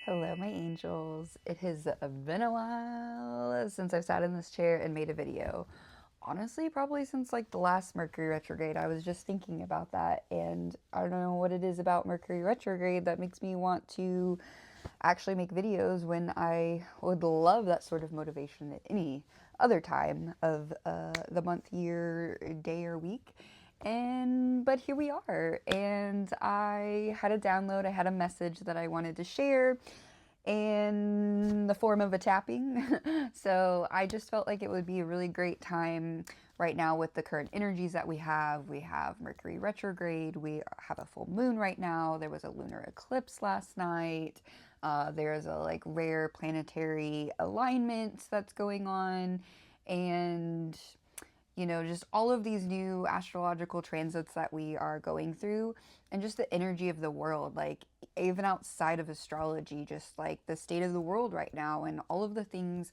Hello, my angels. It has been a while since I've sat in this chair and made a video. Honestly, probably since like the last Mercury retrograde. I was just thinking about that, and I don't know what it is about Mercury retrograde that makes me want to actually make videos when I would love that sort of motivation at any other time of the month, year, day, or week. But here we are, and I had a download, I had a message that I wanted to share in the form of a tapping. So I just felt like it would be a really great time right now with the current energies that we have. We have Mercury retrograde, we have a full moon right now, there was a lunar eclipse last night. There's a like rare planetary alignment that's going on, and just all of these new astrological transits that we are going through, and just the energy of the world, like even outside of astrology, just like the state of the world right now, and all of the things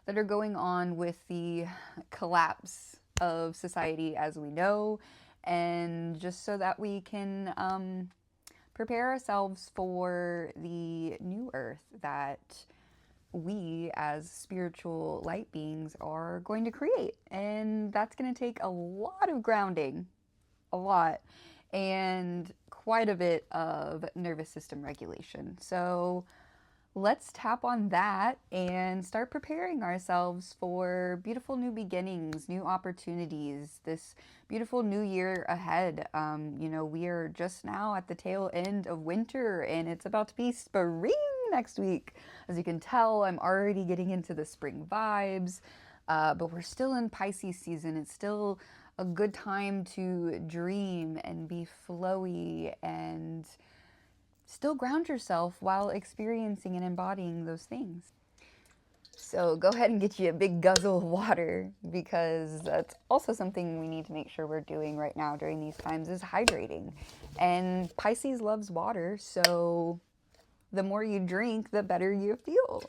that are going on with the collapse of society as we know, and just so that we can prepare ourselves for the new earth that we as spiritual light beings are going to create. And that's going to take a lot of grounding, a lot, and quite a bit of nervous system regulation. So let's tap on that and start preparing ourselves for beautiful new beginnings, new opportunities, this beautiful new year ahead. We are just now at the tail end of winter, and it's about to be spring next week. As you can tell, I'm already getting into the spring vibes, but we're still in Pisces season. It's still a good time to dream and be flowy and still ground yourself while experiencing and embodying those things. So go ahead and get you a big guzzle of water, because that's also something we need to make sure we're doing right now during these times, is hydrating. And Pisces loves water, so the more you drink, the better you feel.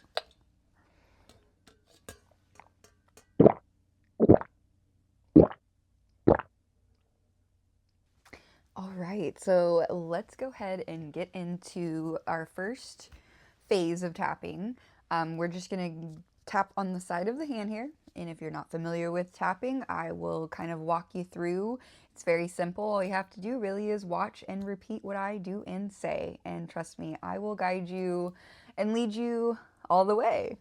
All right, so let's go ahead and get into our first phase of tapping. We're just going to tap on the side of the hand here. And if you're not familiar with tapping, I will kind of walk you through. It's very simple. All you have to do really is watch and repeat what I do and say. And trust me, I will guide you and lead you all the way.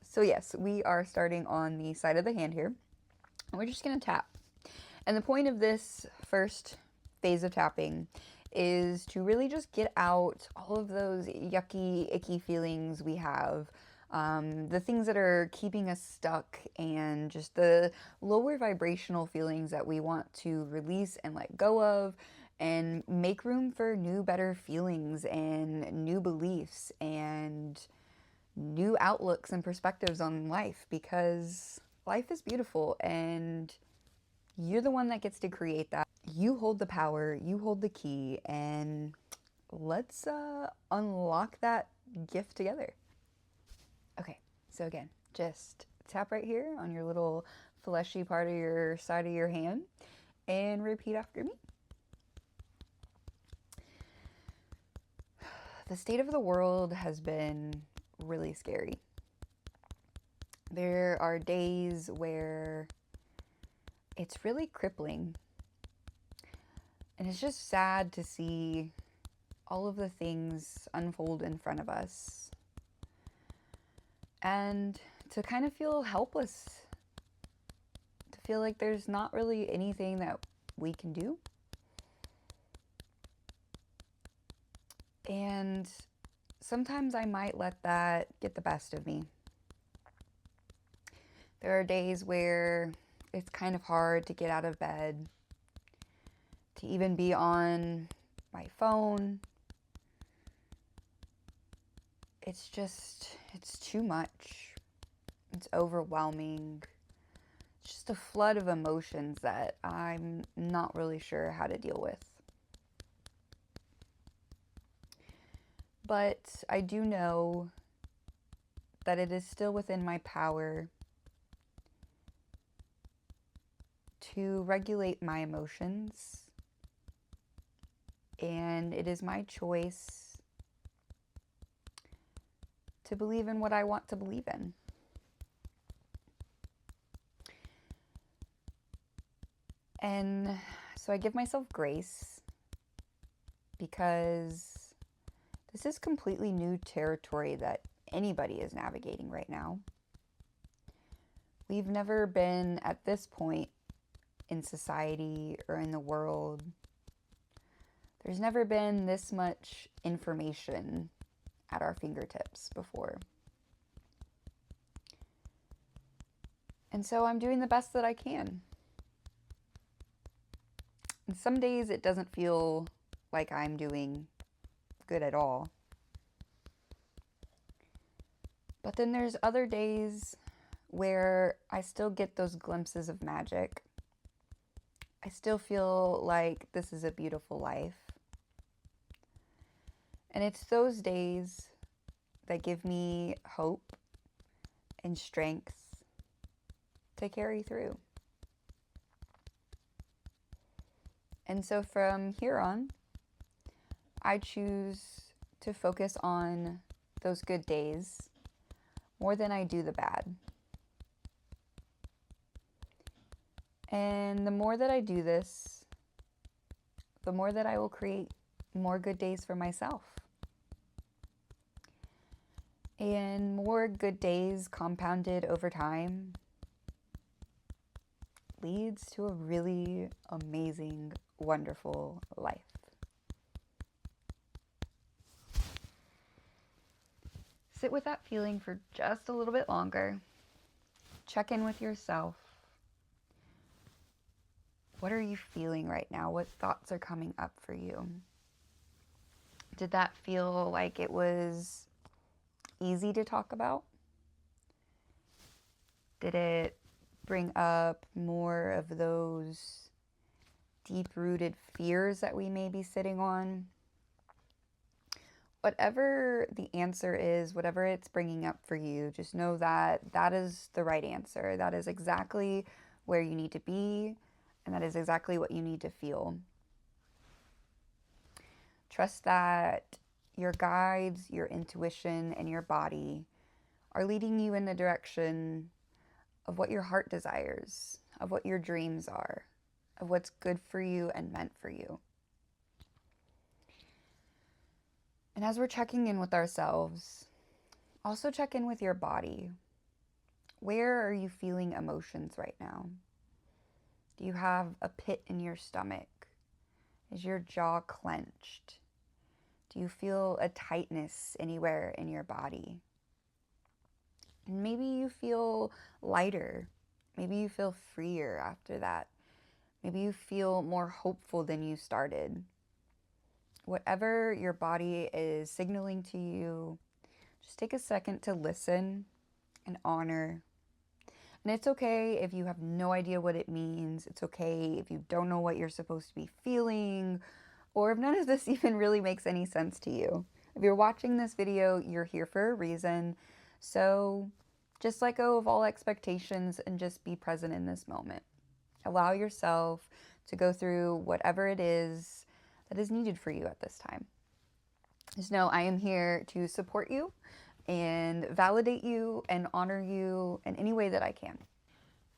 So yes, we are starting on the side of the hand here. And we're just going to tap. And the point of this first phase of tapping is to really just get out all of those yucky, icky feelings we have, the things that are keeping us stuck, and just the lower vibrational feelings that we want to release and let go of, and make room for new, better feelings and new beliefs and new outlooks and perspectives on life, because life is beautiful and you're the one that gets to create that. You hold the power, you hold the key, and let's unlock that gift together. Okay, so again, just tap right here on your little fleshy part of your side of your hand and repeat after me. The state of the world has been really scary. There are days where it's really crippling. And it's just sad to see all of the things unfold in front of us. And to kind of feel helpless. To feel like there's not really anything that we can do. And sometimes I might let that get the best of me. There are days where it's kind of hard to get out of bed, to even be on my phone. It's too much. It's overwhelming. It's just a flood of emotions that I'm not really sure how to deal with. But I do know that it is still within my power to regulate my emotions and it is my choice to believe in what I want to believe in. And so I give myself grace because this is completely new territory that anybody is navigating right now. We've never been at this point in society or in the world. There's never been this much information at our fingertips before. And so I'm doing the best that I can. And some days it doesn't feel like I'm doing good at all. But then there's other days where I still get those glimpses of magic. I still feel like this is a beautiful life. And it's those days that give me hope and strength to carry through. And so from here on, I choose to focus on those good days more than I do the bad. And the more that I do this, the more that I will create more good days for myself. And more good days compounded over time leads to a really amazing, wonderful life. Sit with that feeling for just a little bit longer. Check in with yourself. What are you feeling right now? What thoughts are coming up for you? Did that feel like it was easy to talk about? Did it bring up more of those deep-rooted fears that we may be sitting on? Whatever the answer is, whatever it's bringing up for you, just know that that is the right answer. That is exactly where you need to be, and that is exactly what you need to feel. Trust that your guides, your intuition, and your body are leading you in the direction of what your heart desires, of what your dreams are, of what's good for you and meant for you. And as we're checking in with ourselves, also check in with your body. Where are you feeling emotions right now? Do you have a pit in your stomach? Is your jaw clenched? Do you feel a tightness anywhere in your body? And maybe you feel lighter. Maybe you feel freer after that. Maybe you feel more hopeful than you started. Whatever your body is signaling to you, just take a second to listen and honor. And it's okay if you have no idea what it means. It's okay if you don't know what you're supposed to be feeling, or if none of this even really makes any sense to you. If you're watching this video, you're here for a reason. So just let go of all expectations and just be present in this moment. Allow yourself to go through whatever it is that is needed for you at this time. Just know I am here to support you and validate you and honor you in any way that I can.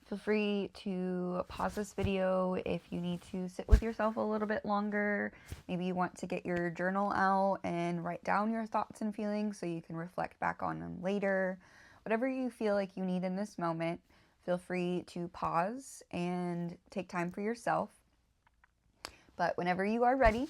Feel free to pause this video if you need to sit with yourself a little bit longer. Maybe you want to get your journal out and write down your thoughts and feelings so you can reflect back on them later. Whatever you feel like you need in this moment, feel free to pause and take time for yourself. But whenever you are ready,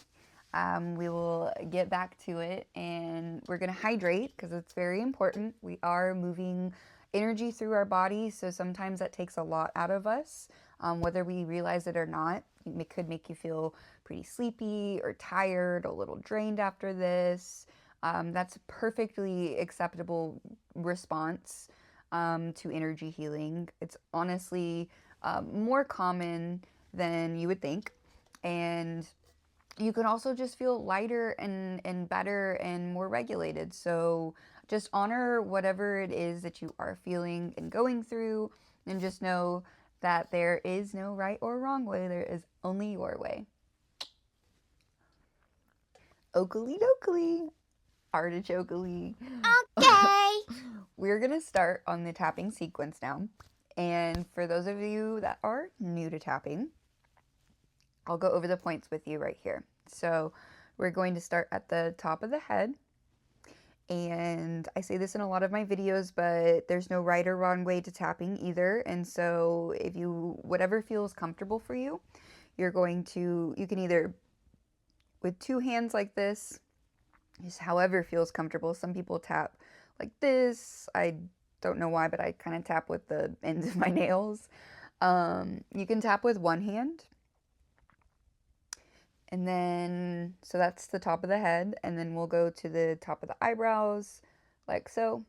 we will get back to it, and we're going to hydrate because it's very important. We are moving energy through our body, so sometimes that takes a lot out of us, whether we realize it or not. It could make you feel pretty sleepy or tired, a little drained after this. That's a perfectly acceptable response to energy healing. It's honestly more common than you would think. And you can also just feel lighter and better and more regulated. So just honor whatever it is that you are feeling and going through, and just know that there is no right or wrong way. There is only your way. Oakley dokley, artichokely. Okay. We're gonna start on the tapping sequence now. And for those of you that are new to tapping, I'll go over the points with you right here. So we're going to start at the top of the head. And I say this in a lot of my videos, but there's no right or wrong way to tapping either. And so if you, whatever feels comfortable for you, you're going to, you can either with two hands like this, just however feels comfortable. Some people tap like this. I don't know why, but I kind of tap with the ends of my nails. You can tap with one hand. And then, so that's the top of the head. And then we'll go to the top of the eyebrows, like so.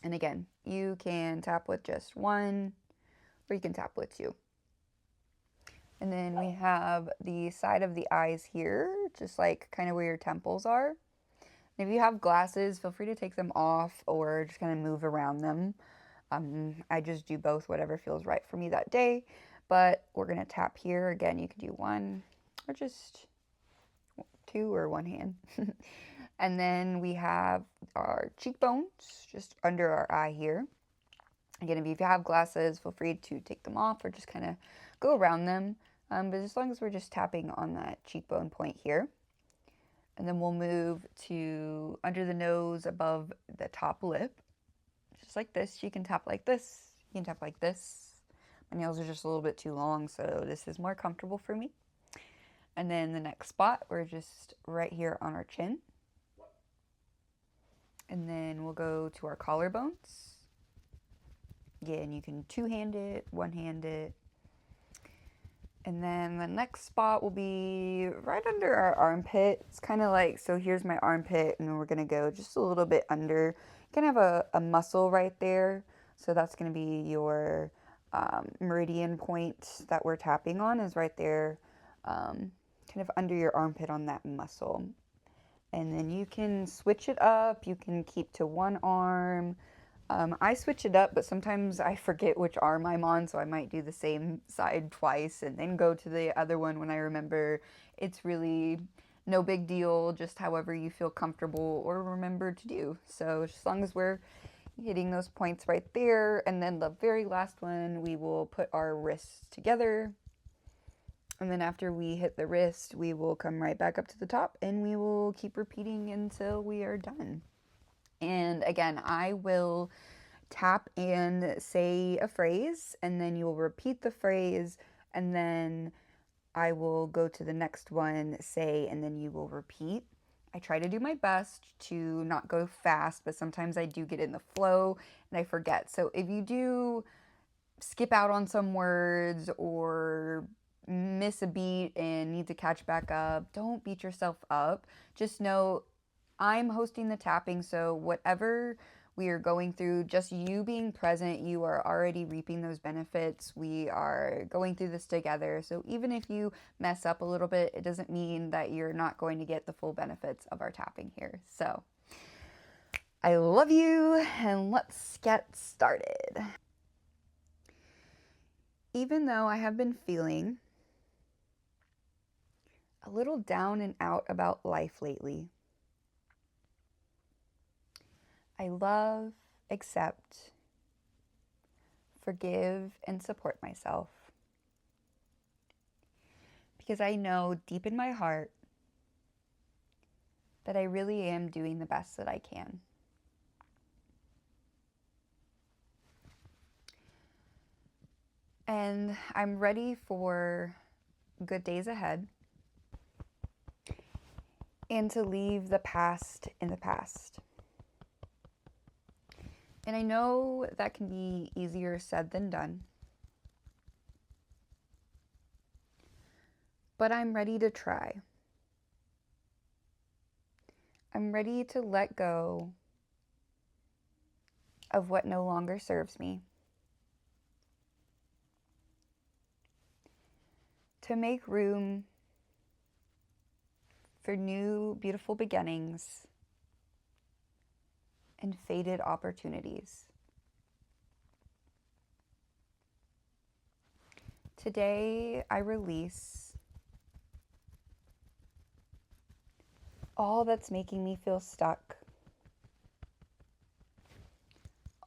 And again, you can tap with just one, or you can tap with two. And then we have the side of the eyes here, just like kind of where your temples are. And if you have glasses, feel free to take them off or just kind of move around them. I just do both, whatever feels right for me that day. But we're going to tap here. Again, you can do one or just two or one hand. And then we have our cheekbones just under our eye here. Again, if you have glasses, feel free to take them off or just kind of go around them. But as long as we're just tapping on that cheekbone point here. And then we'll move to under the nose above the top lip. Just like this. You can tap like this. You can tap like this. My nails are just a little bit too long, so this is more comfortable for me. And then the next spot, we're just right here on our chin. And then we'll go to our collarbones. Again, you can two-hand it, one-hand it. And then the next spot will be right under our armpit. It's kind of like, so here's my armpit, and then we're going to go just a little bit under. You can have a muscle right there. So that's going to be your meridian point that we're tapping on is right there, kind of under your armpit on that muscle. And then you can switch it up. You can keep to one arm. I switch it up, but sometimes I forget which arm I'm on, so I might do the same side twice and then go to the other one when I remember. It's really no big deal, just however you feel comfortable or remember to do. So as long as we're hitting those points right there, and then the very last one, we will put our wrists together. And then after we hit the wrist, we will come right back up to the top, and we will keep repeating until we are done. And again, I will tap and say a phrase, and then you will repeat the phrase, and then I will go to the next one, say, and then you will repeat. I try to do my best to not go fast, but sometimes I do get in the flow and I forget. So if you do skip out on some words or miss a beat and need to catch back up, don't beat yourself up. Just know I'm hosting the tapping, so whatever we are going through, just you being present, you are already reaping those benefits. We are going through this together. So even if you mess up a little bit, it doesn't mean that you're not going to get the full benefits of our tapping here. So I love you, and let's get started. Even though I have been feeling a little down and out about life lately, I love, accept, forgive, and support myself. Because I know deep in my heart that I really am doing the best that I can. And I'm ready for good days ahead and to leave the past in the past. And I know that can be easier said than done. But I'm ready to try. I'm ready to let go of what no longer serves me. To make room for new, beautiful beginnings and faded opportunities. Today, I release all that's making me feel stuck,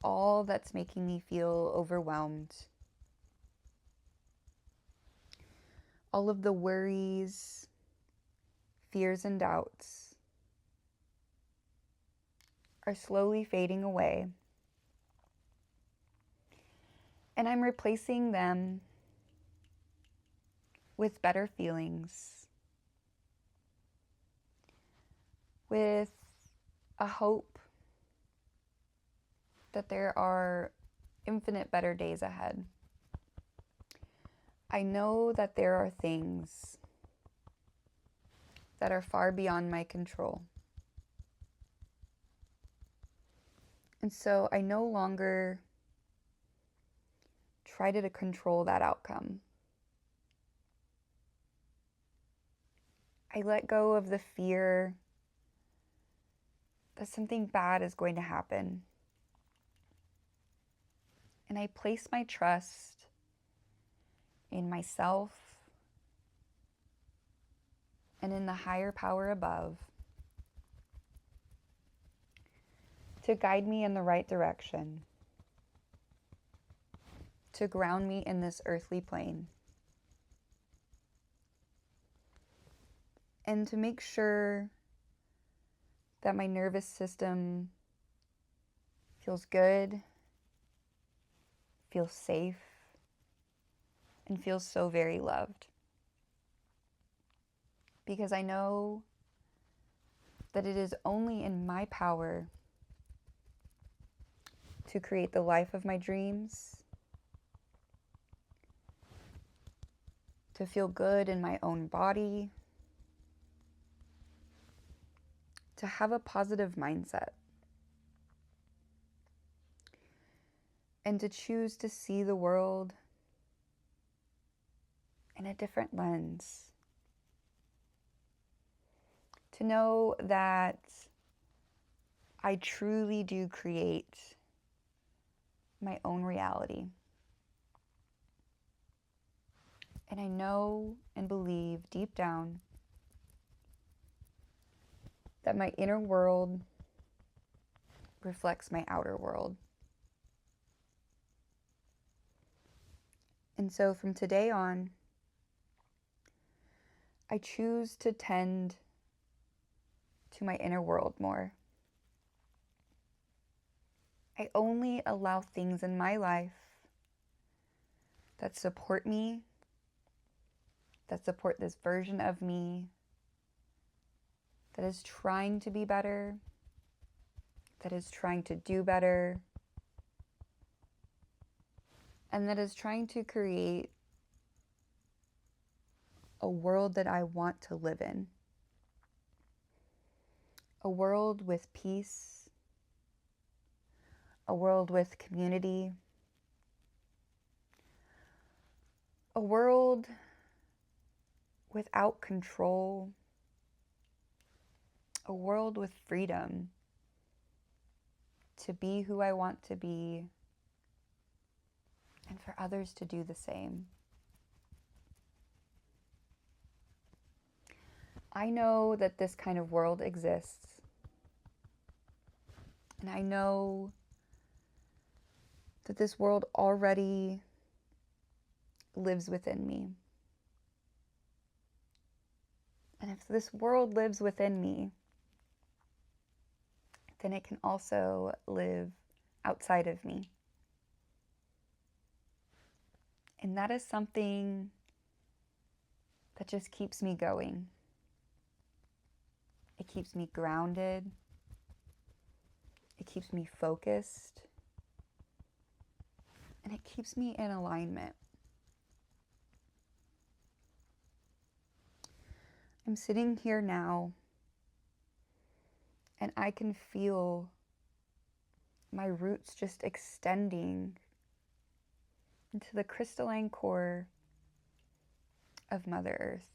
all that's making me feel overwhelmed, all of the worries, fears, and doubts are slowly fading away, and I'm replacing them with better feelings, with a hope that there are infinite better days ahead. I know that there are things that are far beyond my control. And so I no longer try to control that outcome. I let go of the fear that something bad is going to happen. And I place my trust in myself and in the higher power above to guide me in the right direction, to ground me in this earthly plane, and to make sure that my nervous system feels good, feels safe, and feels so very loved. Because I know that it is only in my power to create the life of my dreams, to feel good in my own body, to have a positive mindset, and to choose to see the world in a different lens. To know that I truly do create my own reality. And I know and believe deep down that my inner world reflects my outer world. And so from today on, I choose to tend to my inner world more. I only allow things in my life that support me, that support this version of me, that is trying to be better, that is trying to do better, and that is trying to create a world that I want to live in. A world with peace, a world with community, a world without control, a world with freedom to be who I want to be, and for others to do the same. I know that this kind of world exists, and I know that this world already lives within me. And if this world lives within me, then it can also live outside of me. And that is something that just keeps me going. It keeps me grounded. It keeps me focused. And it keeps me in alignment. I'm sitting here now, and I can feel my roots just extending into the crystalline core of Mother Earth.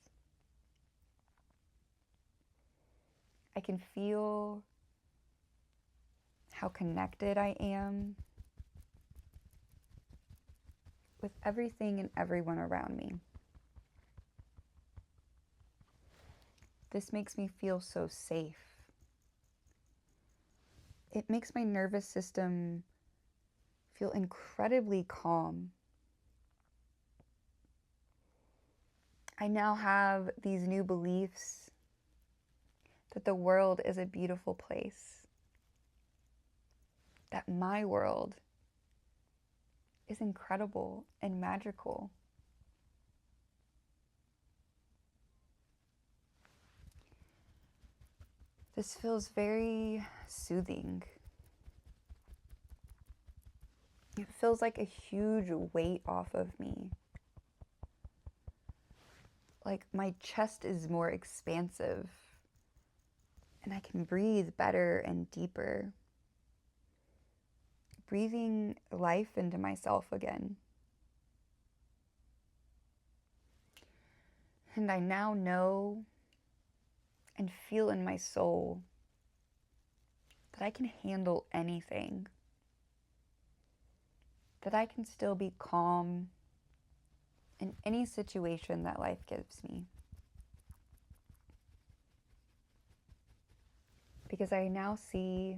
I can feel how connected I am with everything and everyone around me. This makes me feel so safe. It makes my nervous system feel incredibly calm. I now have these new beliefs that the world is a beautiful place, that my world is incredible and magical. This feels very soothing. It feels like a huge weight off of me. Like my chest is more expansive and I can breathe better and deeper. Breathing life into myself again. And I now know and feel in my soul that I can handle anything. That I can still be calm in any situation that life gives me. Because I now see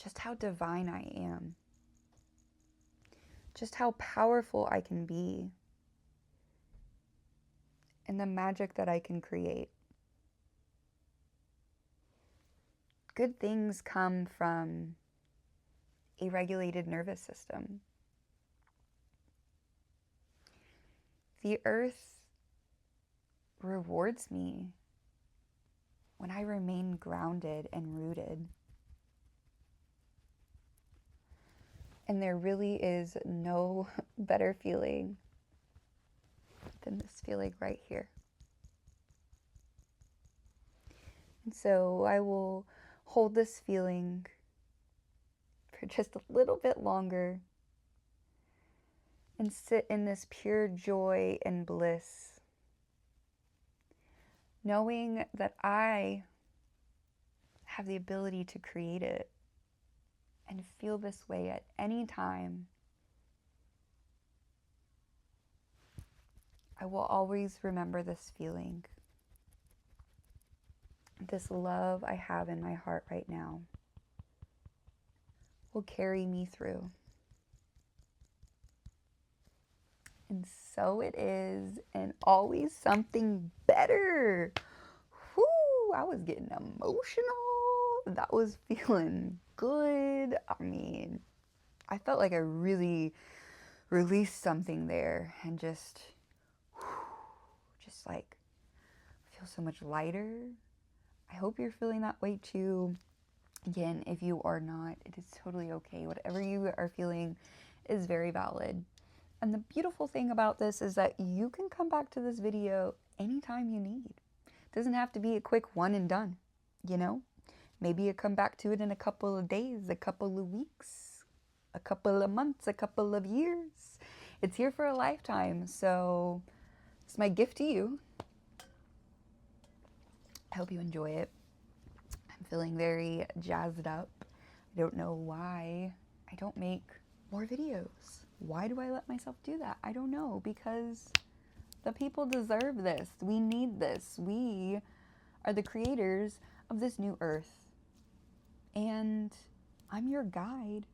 just how divine I am. Just how powerful I can be. And the magic that I can create. Good things come from a regulated nervous system. The earth rewards me when I remain grounded and rooted. And there really is no better feeling than this feeling right here. And so I will hold this feeling for just a little bit longer and sit in this pure joy and bliss, knowing that I have the ability to create it and feel this way at any time. I will always remember this feeling, this love I have in my heart right now will carry me through. And so it is, and always something better. Whoo, I was getting emotional. That was feeling good. I mean, I felt like I really released something there and just like feel so much lighter. I hope you're feeling that way too. Again, if you are not, it is totally okay. Whatever you are feeling is very valid. And the beautiful thing about this is that you can come back to this video anytime you need. It doesn't have to be a quick one and done, you know? Maybe you come back to it in a couple of days, a couple of weeks, a couple of months, a couple of years. It's here for a lifetime, so it's my gift to you. I hope you enjoy it. I'm feeling very jazzed up. I don't know why I don't make more videos. Why do I let myself do that? I don't know, because the people deserve this. We need this. We are the creators of this new earth. And I'm your guide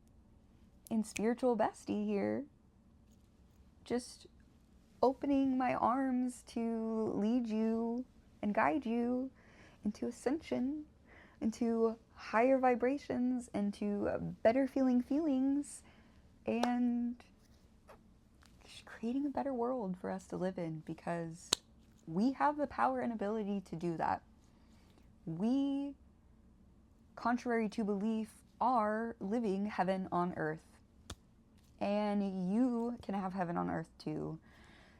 and spiritual bestie here. Just opening my arms to lead you and guide you into ascension, into higher vibrations, into better feeling feelings, and creating a better world for us to live in, because we have the power and ability to do that. We, contrary to belief, are living heaven on earth. And you can have heaven on earth too.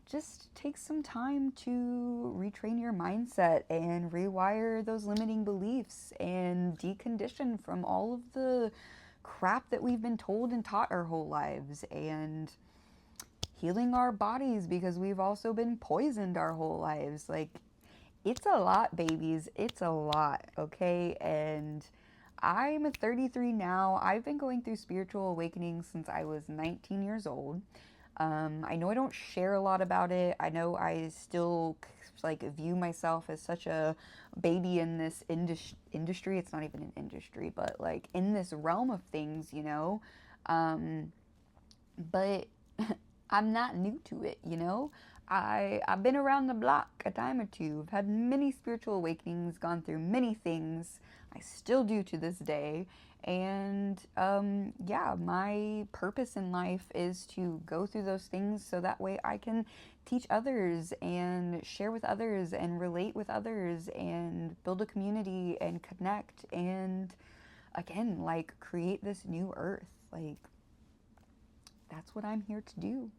Just take some time to retrain your mindset and rewire those limiting beliefs and decondition from all of the crap that we've been told and taught our whole lives, and healing our bodies because we've also been poisoned our whole lives. Like, it's a lot, babies. It's a lot, okay? And I'm 33 now. I've been going through spiritual awakening since I was 19 years old. I know I don't share a lot about it. I know I still like view myself as such a baby in this industry. It's not even an industry, but like in this realm of things, you know. But I'm not new to it, you know. I've been around the block a time or two. I've had many spiritual awakenings, gone through many things. I still do to this day. And yeah, my purpose in life is to go through those things so that way I can teach others and share with others and relate with others and build a community and connect and again, like create this new earth. Like that's what I'm here to do.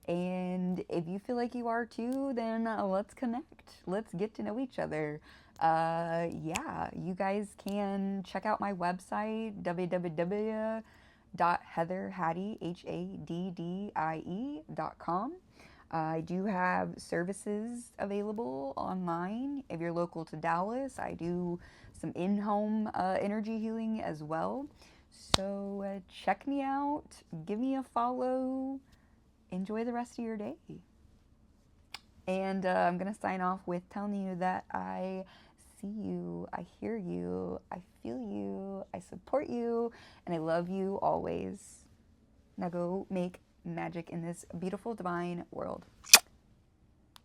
And if you feel like you are too, then let's connect. Let's get to know each other. Yeah, you guys can check out my website, www.heatherhaddie.com. I do have services available online. If you're local to Dallas, I do some in-home energy healing as well. So check me out, give me a follow, enjoy the rest of your day. And I'm going to sign off with telling you that I see you, I hear you, I feel you, I support you, and I love you always. Now go make magic in this beautiful, divine world.